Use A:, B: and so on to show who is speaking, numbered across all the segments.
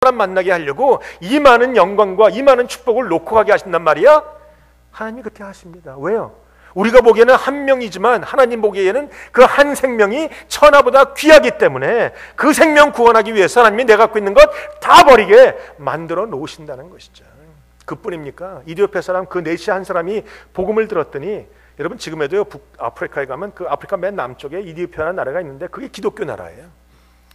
A: 사람 만나게 하려고 이 많은 영광과 이 많은 축복을 놓고 가게 하신단 말이야? 하나님이 그렇게 하십니다. 왜요? 우리가 보기에는 한 명이지만 하나님 보기에는 그 한 생명이 천하보다 귀하기 때문에 그 생명 구원하기 위해서 하나님이 내가 갖고 있는 것 다 버리게 만들어 놓으신다는 것이죠. 그뿐입니까? 이디오피아 사람 그 네시 한 사람이 복음을 들었더니, 여러분 지금에도요 북아프리카에 가면 그 아프리카 맨 남쪽에 이디오피아라는 나라가 있는데 그게 기독교 나라예요.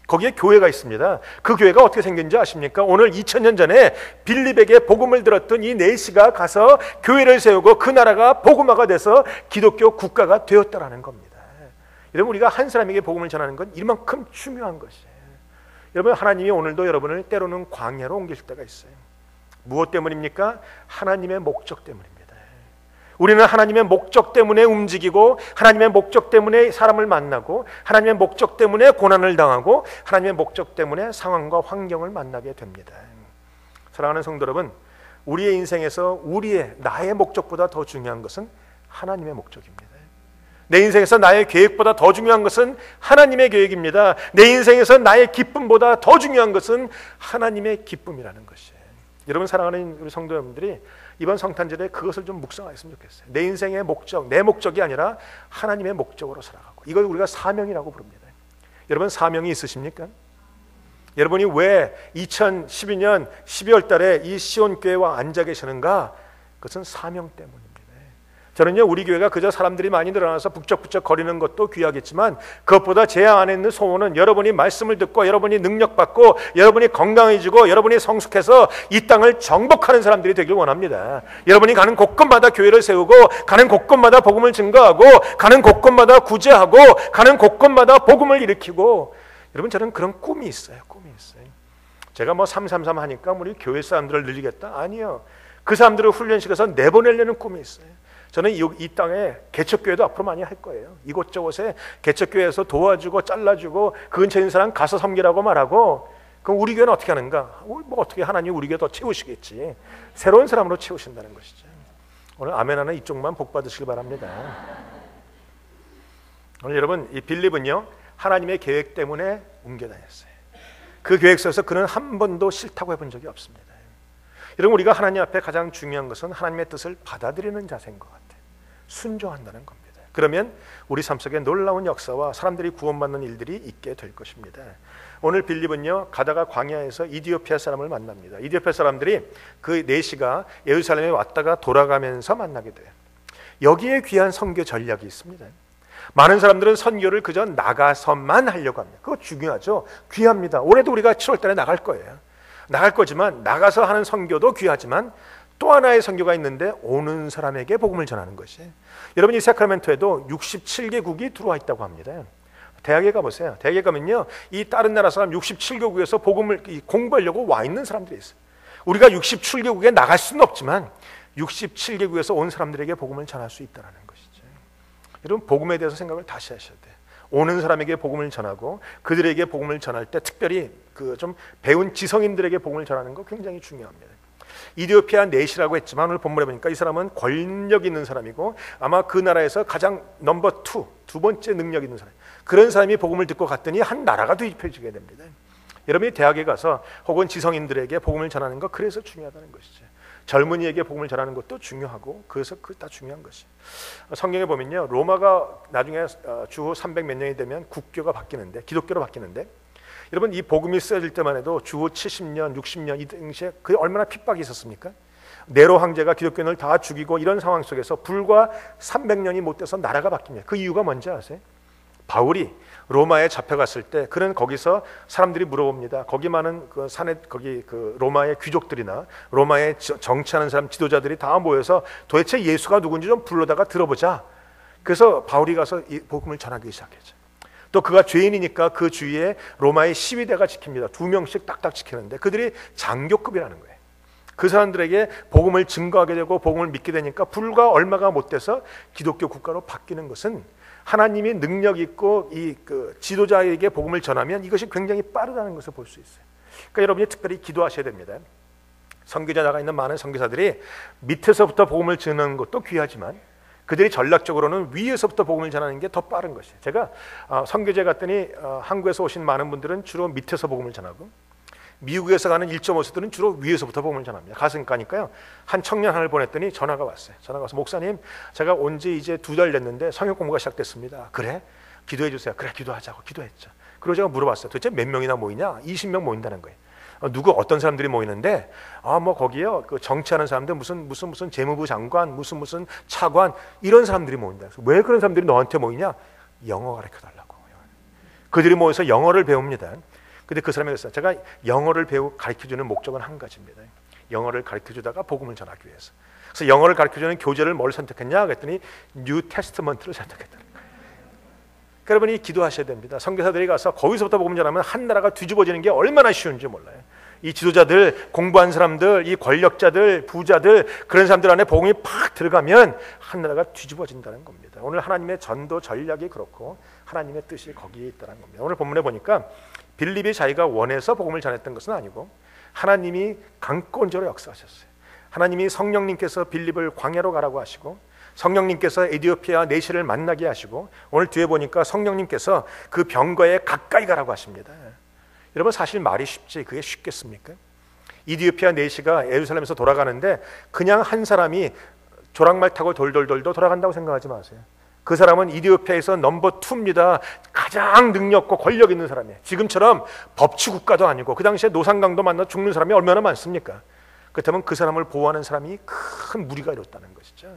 A: 거기에 교회가 있습니다. 그 교회가 어떻게 생긴지 아십니까? 오늘 2000년 전에 빌립에게 복음을 들었던 이 네시가 가서 교회를 세우고 그 나라가 복음화가 돼서 기독교 국가가 되었다라는 겁니다. 여러분, 우리가 한 사람에게 복음을 전하는 건 이만큼 중요한 것이에요. 여러분, 하나님이 오늘도 여러분을 때로는 광야로 옮길 때가 있어요. 무엇 때문입니까? 하나님의 목적 때문입니다. 우리는 하나님의 목적 때문에 움직이고, 하나님의 목적 때문에 사람을 만나고, 하나님의 목적 때문에 고난을 당하고, 하나님의 목적 때문에 상황과 환경을 만나게 됩니다. 사랑하는 성도 여러분, 우리의 인생에서 나의 목적보다 더 중요한 것은 하나님의 목적입니다. 내 인생에서 나의 계획보다 더 중요한 것은 하나님의 계획입니다. 내 인생에서 나의 기쁨보다 더 중요한 것은 하나님의 기쁨이라는 것이에요. 여러분, 사랑하는 우리 성도 여러분들이 이번 성탄절에 그것을 좀 묵상했으면 좋겠어요. 내 인생의 목적, 내 목적이 아니라 하나님의 목적으로 살아가고, 이걸 우리가 사명이라고 부릅니다. 여러분, 사명이 있으십니까? 여러분이 왜 2012년 12월 달에 이 시온교회와 앉아 계시는가? 그것은 사명 때문입니다. 저는요, 우리 교회가 그저 사람들이 많이 늘어나서 북적북적 거리는 것도 귀하겠지만, 그것보다 제 안에 있는 소원은 여러분이 말씀을 듣고, 여러분이 능력받고, 여러분이 건강해지고, 여러분이 성숙해서 이 땅을 정복하는 사람들이 되길 원합니다. 여러분이 가는 곳곳마다 교회를 세우고, 가는 곳곳마다 복음을 증거하고, 가는 곳곳마다 구제하고, 가는 곳곳마다 복음을 일으키고, 여러분, 저는 그런 꿈이 있어요. 꿈이 있어요. 제가 뭐 333 하니까 우리 교회 사람들을 늘리겠다? 아니요. 그 사람들을 훈련시켜서 내보내려는 꿈이 있어요. 저는 이 땅에 개척교회도 앞으로 많이 할 거예요. 이곳저곳에 개척교회에서 도와주고 잘라주고 그 근처에 있는 사람 가서 섬기라고 말하고, 그럼 우리 교회는 어떻게 하는가? 뭐 어떻게 하나님 우리 교회 더 채우시겠지. 새로운 사람으로 채우신다는 것이죠. 오늘 아멘 하나 이쪽만 복 받으시길 바랍니다. 오늘 여러분, 이 빌립은요, 하나님의 계획 때문에 옮겨 다녔어요. 그 계획서에서 그는 한 번도 싫다고 해본 적이 없습니다. 여러분, 우리가 하나님 앞에 가장 중요한 것은 하나님의 뜻을 받아들이는 자세인 것 같아요. 순종한다는 겁니다. 그러면 우리 삶 속에 놀라운 역사와 사람들이 구원받는 일들이 있게 될 것입니다. 오늘 빌립은요, 가다가 광야에서 이디오피아 사람을 만납니다. 이디오피아 사람들이 그 네시가 예루살렘에 왔다가 돌아가면서 만나게 돼요. 여기에 귀한 선교 전략이 있습니다. 많은 사람들은 선교를 그저 나가서만 하려고 합니다. 그거 중요하죠. 귀합니다. 올해도 우리가 7월 달에 나갈 거예요. 나갈 거지만, 나가서 하는 선교도 귀하지만 또 하나의 선교가 있는데, 오는 사람에게 복음을 전하는 것이. 여러분, 이 사크라멘토에도 67개국이 들어와 있다고 합니다. 대학에 가보세요. 대학에 가면요, 이 다른 나라 사람 67개국에서 복음을 공부하려고 와 있는 사람들이 있어요. 우리가 67개국에 나갈 수는 없지만 67개국에서 온 사람들에게 복음을 전할 수 있다는 것이죠. 여러분, 복음에 대해서 생각을 다시 하셔야 돼요. 오는 사람에게 복음을 전하고, 그들에게 복음을 전할 때 특별히 그 좀 배운 지성인들에게 복음을 전하는 거 굉장히 중요합니다. 이디오피아 네시라고 했지만 오늘 본문에 보니까 이 사람은 권력 있는 사람이고, 아마 그 나라에서 가장 넘버 2, 두 번째 능력 있는 사람, 그런 사람이 복음을 듣고 갔더니 한 나라가 뒤집혀지게 됩니다. 여러분이 대학에 가서 혹은 지성인들에게 복음을 전하는 거, 그래서 중요하다는 것이죠. 젊은이에게 복음을 전하는 것도 중요하고, 그래서 그 다 중요한 것이. 성경에 보면요, 로마가 나중에 주후 300 몇 년이 되면 국교가 바뀌는데, 기독교로 바뀌는데, 여러분, 이 복음이 쓰여질 때만 해도 주후 70년, 60년 이 당시에 그게 얼마나 핍박이 있었습니까? 네로 황제가 기독교인을 다 죽이고, 이런 상황 속에서 불과 300년이 못 돼서 나라가 바뀝니다. 그 이유가 뭔지 아세요? 바울이 로마에 잡혀갔을 때, 그는 거기서 사람들이 물어봅니다. 거기 많은 그 산에, 거기 그 로마의 귀족들이나 로마에 정치하는 사람, 지도자들이 다 모여서 도대체 예수가 누군지 좀 불러다가 들어보자. 그래서 바울이 가서 이 복음을 전하기 시작했죠. 또 그가 죄인이니까 그 주위에 로마의 시위대가 지킵니다. 2명씩 딱딱 지키는데, 그들이 장교급이라는 거예요. 그 사람들에게 복음을 증거하게 되고 복음을 믿게 되니까 불과 얼마가 못 돼서 기독교 국가로 바뀌는 것은, 하나님이 능력 있고 이 그 지도자에게 복음을 전하면 이것이 굉장히 빠르다는 것을 볼 수 있어요. 그러니까 여러분이 특별히 기도하셔야 됩니다. 선교자 나가 있는 많은 선교사들이 밑에서부터 복음을 전하는 것도 귀하지만, 그들이 전략적으로는 위에서부터 복음을 전하는 게 더 빠른 것이에요. 제가 선교제 갔더니 한국에서 오신 많은 분들은 주로 밑에서 복음을 전하고, 미국에서 가는 1.5세들은 주로 위에서부터 복음을 전합니다. 가니까요. 한 청년 하나를 보냈더니 전화가 왔어요. 전화가 와서 목사님, 제가 온 지 이제 2달 됐는데 성역 공부가 시작됐습니다. 그래? 기도해 주세요. 그래, 기도하자고. 기도했죠. 그리고 제가 물어봤어요. 도대체 몇 명이나 모이냐? 20명 모인다는 거예요. 누구 어떤 사람들이 모이는데 뭐 거기요 그 정치하는 사람들 무슨 재무부 장관 무슨 차관 이런 사람들이 모인다. 그래서 왜 그런 사람들이 너한테 모이냐? 영어 가르쳐 달라고. 그들이 모여서 영어를 배웁니다. 근데 그 사람이 그랬어요. 제가 영어를 가르쳐주는 목적은 한 가지입니다. 영어를 가르쳐주다가 복음을 전하기 위해서. 그래서 영어를 가르쳐주는 교재를 뭘 선택했냐? 그랬더니 뉴 테스트먼트를 선택했다. 여러분이 기도하셔야 됩니다. 선교사들이 가서 거기서부터 복음 전하면 한 나라가 뒤집어지는 게 얼마나 쉬운지 몰라요. 이 지도자들, 공부한 사람들, 이 권력자들, 부자들 그런 사람들 안에 복음이 팍 들어가면 한 나라가 뒤집어진다는 겁니다. 오늘 하나님의 전도 전략이 그렇고 하나님의 뜻이 거기에 있다는 겁니다. 오늘 본문에 보니까 빌립이 자기가 원해서 복음을 전했던 것은 아니고 하나님이 강권적으로 역사하셨어요. 하나님이 성령님께서 빌립을 광야로 가라고 하시고 성령님께서 에티오피아 내시를 만나게 하시고 오늘 뒤에 보니까 성령님께서 그 병거에 가까이 가라고 하십니다. 여러분 사실 말이 쉽지 그게 쉽겠습니까? 에티오피아 내시가 예루살렘에서 돌아가는데 그냥 한 사람이 조랑말 타고 돌돌돌도 돌아간다고 생각하지 마세요. 그 사람은 이디오피아에서 넘버 2입니다. 가장 능력있고 권력 있는 사람이에요. 지금처럼 법치국가도 아니고 그 당시에 노상강도 만나 죽는 사람이 얼마나 많습니까? 그렇다면 그 사람을 보호하는 사람이 큰 무리가 이뤘다는 것이죠.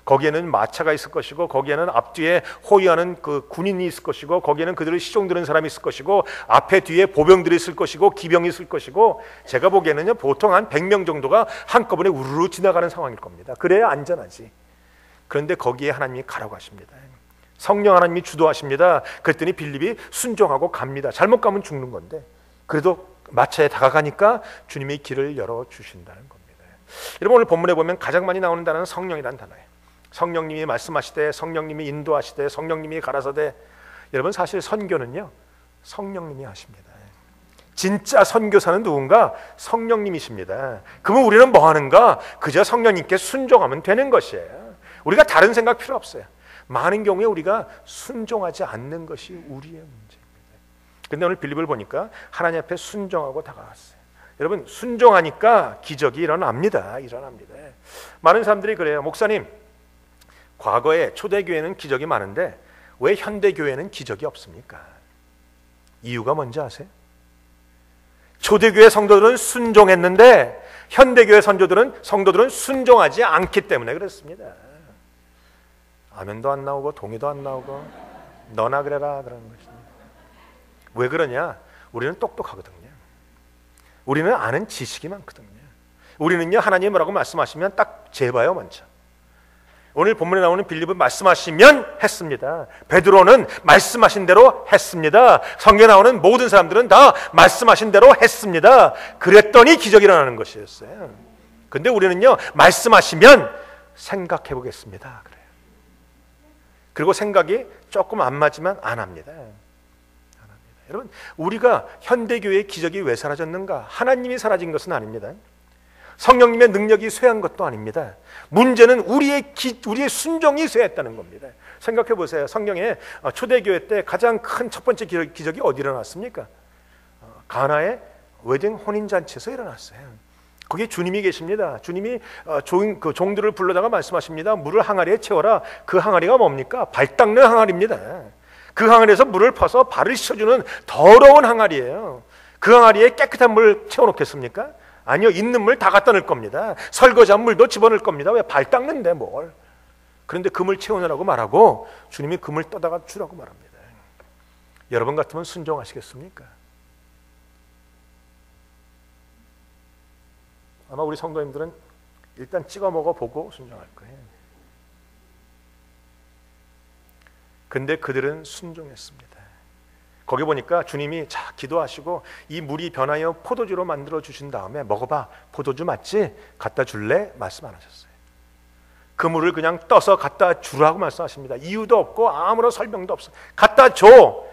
A: 거기에는 마차가 있을 것이고 거기에는 앞뒤에 호위하는 그 군인이 있을 것이고 거기에는 그들을 시종드는 사람이 있을 것이고 앞에 뒤에 보병들이 있을 것이고 기병이 있을 것이고 제가 보기에는요 보통 한 100명 정도가 한꺼번에 우르르 지나가는 상황일 겁니다. 그래야 안전하지. 그런데 거기에 하나님이 가라고 하십니다. 성령 하나님이 주도하십니다. 그랬더니 빌립이 순종하고 갑니다. 잘못 가면 죽는 건데 그래도 마차에 다가가니까 주님이 길을 열어주신다는 겁니다. 여러분 오늘 본문에 보면 가장 많이 나오는 단어는 성령이라는 단어예요. 성령님이 말씀하시되 성령님이 인도하시되 성령님이 가라사대. 여러분 사실 선교는요 성령님이 하십니다. 진짜 선교사는 누군가? 성령님이십니다. 그러면 우리는 뭐 하는가? 그저 성령님께 순종하면 되는 것이에요. 우리가 다른 생각 필요 없어요. 많은 경우에 우리가 순종하지 않는 것이 우리의 문제입니다. 그런데 오늘 빌립을 보니까 하나님 앞에 순종하고 다가갔어요. 여러분 순종하니까 기적이 일어납니다. 많은 사람들이 그래요. 목사님 과거에 초대교회는 기적이 많은데 왜 현대교회는 기적이 없습니까? 이유가 뭔지 아세요? 초대교회 성도들은 순종했는데 현대교회 성도들은 순종하지 않기 때문에 그렇습니다. 아멘도 안 나오고 동의도 안 나오고 너나 그래라 그러는 것입니다. 왜 그러냐? 우리는 똑똑하거든요. 우리는 아는 지식이 많거든요. 우리는요 하나님이 뭐라고 말씀하시면 딱 재봐요 먼저. 오늘 본문에 나오는 빌립은 말씀하시면 했습니다. 베드로는 말씀하신 대로 했습니다. 성경에 나오는 모든 사람들은 다 말씀하신 대로 했습니다. 그랬더니 기적이 일어나는 것이었어요. 근데 우리는요 말씀하시면 생각해 보겠습니다 그래요. 그리고 생각이 조금 안 맞으면 안 합니다. 여러분 우리가 현대교회의 기적이 왜 사라졌는가? 하나님이 사라진 것은 아닙니다. 성령님의 능력이 쇠한 것도 아닙니다. 문제는 우리의 순종이 쇠했다는 겁니다. 생각해 보세요. 성경에 초대교회 때 가장 큰 첫 번째 기적이 어디 일어났습니까? 가나의 웨딩 혼인잔치에서 일어났어요. 거기 주님이 계십니다. 주님이 종들을 불러다가 말씀하십니다. 물을 항아리에 채워라. 그 항아리가 뭡니까? 발 닦는 항아리입니다. 그 항아리에서 물을 퍼서 발을 씻어주는 더러운 항아리예요. 그 항아리에 깨끗한 물 채워놓겠습니까? 아니요, 있는 물 다 갖다 넣을 겁니다. 설거지한 물도 집어넣을 겁니다. 왜? 발 닦는데 뭘. 그런데 그 물 채워넣으라고 말하고 주님이 그 물 떠다가 주라고 말합니다. 여러분 같으면 순종하시겠습니까? 아마 우리 성도님들은 일단 찍어 먹어보고 순종할 거예요. 근데 그들은 순종했습니다. 거기 보니까 주님이 자 기도하시고 이 물이 변하여 포도주로 만들어 주신 다음에 먹어봐. 포도주 맞지? 갖다 줄래? 말씀 안 하셨어요. 그 물을 그냥 떠서 갖다 주라고 말씀하십니다. 이유도 없고 아무런 설명도 없어. 갖다 줘.